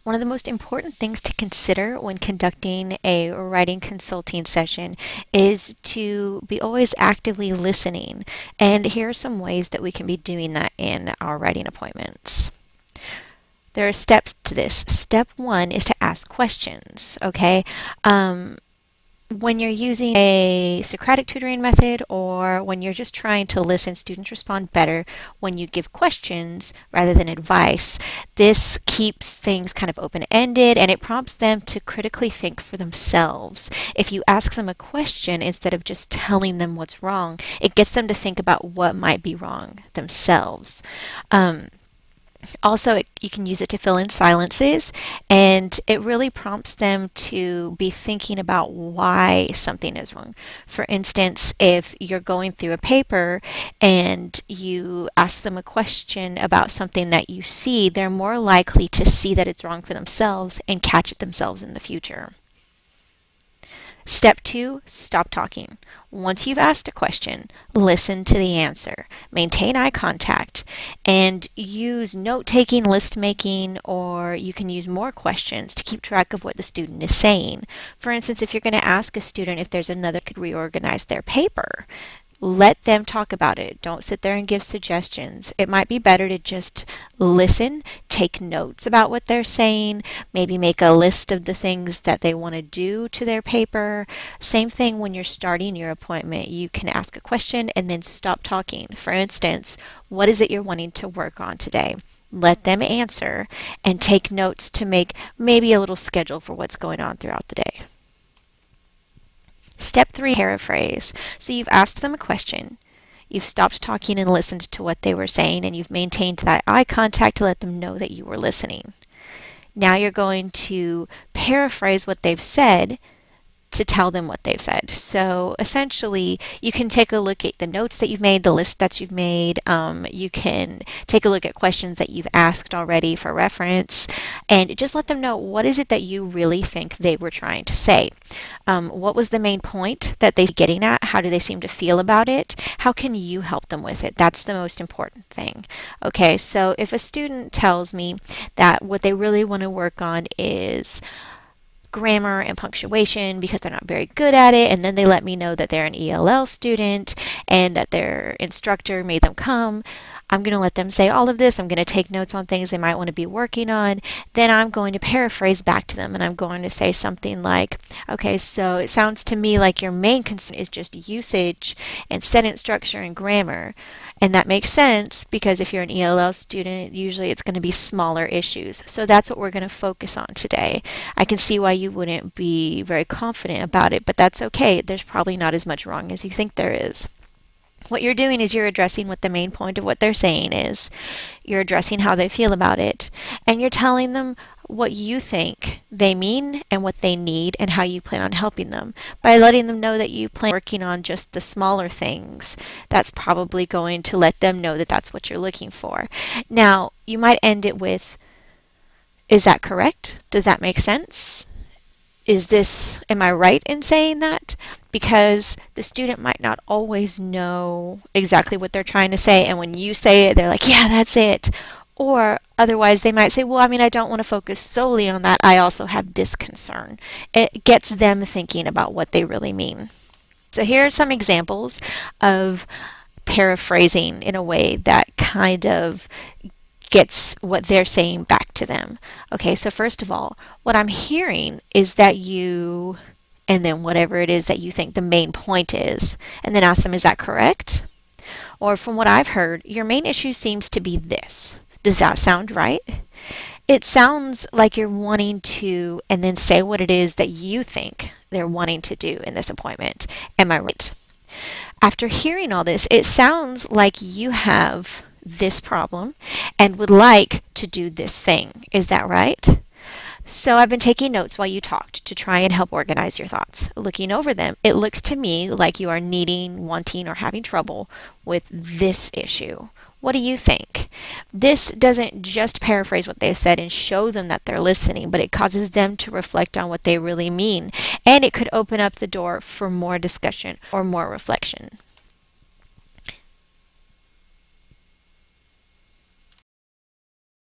One of the most important things to consider when conducting a writing consulting session is to be always actively listening. And here are some ways that we can be doing that in our writing appointments. There are steps to this. Step one is to ask questions, okay? When you're using a Socratic tutoring method or when you're just trying to listen, students respond better when you give questions rather than advice. This keeps things kind of open-ended and it prompts them to critically think for themselves. If you ask them a question instead of just telling them what's wrong, it gets them to think about what might be wrong themselves. Also, you can use it to fill in silences, and it really prompts them to be thinking about why something is wrong. For instance, if you're going through a paper and you ask them a question about something that you see, they're more likely to see that it's wrong for themselves and catch it themselves in the future. Step two, stop talking. Once you've asked a question, listen to the answer, maintain eye contact, and use note-taking, list-making, or you can use more questions to keep track of what the student is saying. For instance, if you're going to ask a student if there's another could reorganize their paper, let them talk about it. Don't sit there and give suggestions. It might be better to just listen, take notes about what they're saying, maybe make a list of the things that they want to do to their paper. Same thing when you're starting your appointment. You can ask a question and then stop talking. For instance, what is it you're wanting to work on today? Let them answer and take notes to make maybe a little schedule for what's going on throughout the day. Step three, paraphrase. So you've asked them a question, you've stopped talking and listened to what they were saying, and you've maintained that eye contact to let them know that you were listening. Now you're going to paraphrase what they've said to tell them what they've said. So essentially, you can take a look at the notes that you've made, the list that you've made. You can take a look at questions that you've asked already for reference, and just let them know what is it that you really think they were trying to say. What was the main point that they're getting at? How do they seem to feel about it? How can you help them with it? That's the most important thing. Okay, so if a student tells me that what they really want to work on is grammar and punctuation because they're not very good at it, and then they let me know that they're an ELL student and that their instructor made them come, I'm going to let them say all of this. I'm going to take notes on things they might want to be working on. Then I'm going to paraphrase back to them and I'm going to say something like, okay, so it sounds to me like your main concern is just usage and sentence structure and grammar. And that makes sense because if you're an ELL student, usually it's going to be smaller issues. So that's what we're going to focus on today. I can see why you wouldn't be very confident about it, but that's okay. There's probably not as much wrong as you think there is. What you're doing is you're addressing what the main point of what they're saying is. You're addressing how they feel about it. And you're telling them what you think they mean and what they need and how you plan on helping them. By letting them know that you plan on working on just the smaller things, that's probably going to let them know that that's what you're looking for. Now, you might end it with, is that correct? Does that make sense? Am I right in saying that? Because the student might not always know exactly what they're trying to say, and when you say it, they're like, yeah, that's it. Or otherwise, they might say, well, I mean, I don't want to focus solely on that. I also have this concern. It gets them thinking about what they really mean. So here are some examples of paraphrasing in a way that kind of gets what they're saying back to them. Okay, so first of all, what I'm hearing is that you, and then whatever it is that you think the main point is, and then ask them, is that correct? Or from what I've heard, your main issue seems to be this. Does that sound right? It sounds like you're wanting to, and then say what it is that you think they're wanting to do in this appointment. Am I right? After hearing all this, it sounds like you have this problem and would like to do this thing. Is that right? So I've been taking notes while you talked to try and help organize your thoughts. Looking over them, it looks to me like you are needing, wanting, or having trouble with this issue. What do you think? This doesn't just paraphrase what they said and show them that they're listening, but it causes them to reflect on what they really mean, and it could open up the door for more discussion or more reflection.